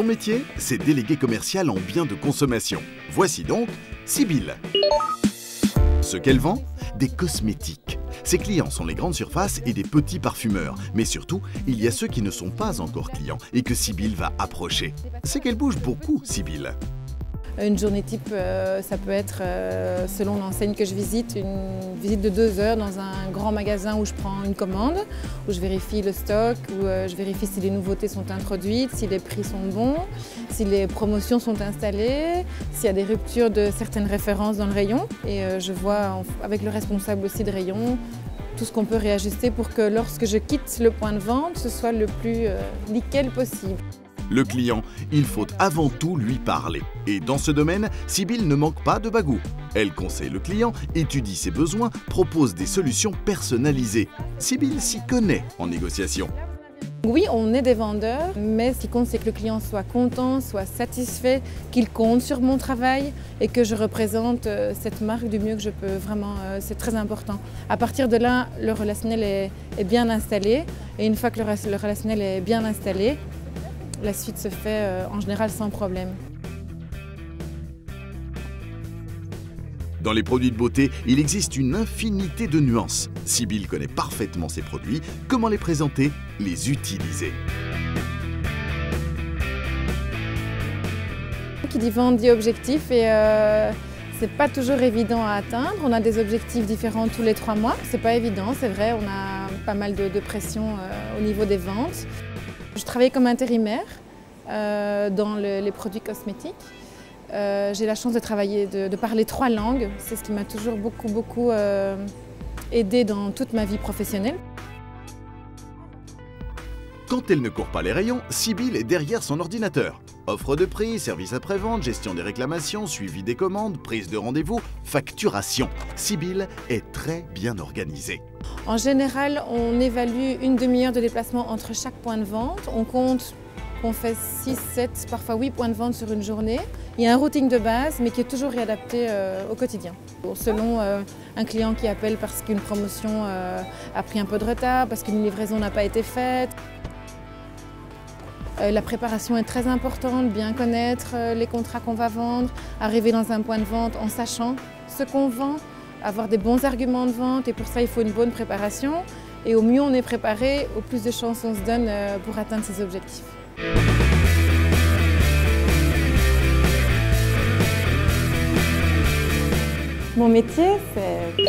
Son métier, c'est délégué commercial en biens de consommation. Voici donc Sybille. Ce qu'elle vend, des cosmétiques. Ses clients sont les grandes surfaces et des petits parfumeurs. Mais surtout, il y a ceux qui ne sont pas encore clients et que Sybille va approcher. C'est qu'elle bouge beaucoup, Sybille. Une journée type, ça peut être, selon l'enseigne que je visite, une visite de 2 heures dans un grand magasin où je prends une commande, où je vérifie le stock, où je vérifie si les nouveautés sont introduites, si les prix sont bons, si les promotions sont installées, s'il y a des ruptures de certaines références dans le rayon. Et je vois avec le responsable aussi de rayon tout ce qu'on peut réajuster pour que lorsque je quitte le point de vente, ce soit le plus nickel possible. Le client, il faut avant tout lui parler. Et dans ce domaine, Sybille ne manque pas de bagou. Elle conseille le client, étudie ses besoins, propose des solutions personnalisées. Sybille s'y connaît en négociation. Oui, on est des vendeurs, mais ce qui compte, c'est que le client soit content, soit satisfait, qu'il compte sur mon travail et que je représente cette marque du mieux que je peux. Vraiment, c'est très important. À partir de là, le relationnel est bien installé. Et une fois que le relationnel est bien installé, la suite se fait en général sans problème. Dans les produits de beauté, il existe une infinité de nuances. Sybille connaît parfaitement ses produits, comment les présenter, les utiliser. Qui dit vente dit objectif et c'est pas toujours évident à atteindre. On a des objectifs différents tous les 3 mois. C'est pas évident, c'est vrai, on a pas mal de pression au niveau des ventes. Je travaille comme intérimaire dans les produits cosmétiques. J'ai la chance de travailler, de parler 3 langues. C'est ce qui m'a toujours beaucoup aidé dans toute ma vie professionnelle. Quand elle ne court pas les rayons, Sybille est derrière son ordinateur. Offre de prix, service après-vente, gestion des réclamations, suivi des commandes, prise de rendez-vous, facturation. Sybille est très bien organisée. En général, on évalue une demi-heure de déplacement entre chaque point de vente. On compte qu'on fait 6, 7, parfois 8 points de vente sur une journée. Il y a un routing de base, mais qui est toujours réadapté au quotidien. Selon un client qui appelle parce qu'une promotion a pris un peu de retard, parce qu'une livraison n'a pas été faite. La préparation est très importante, bien connaître les contrats qu'on va vendre, arriver dans un point de vente en sachant ce qu'on vend, avoir des bons arguments de vente et pour ça il faut une bonne préparation. Et au mieux on est préparé, au plus de chances on se donne pour atteindre ses objectifs. Mon métier, c'est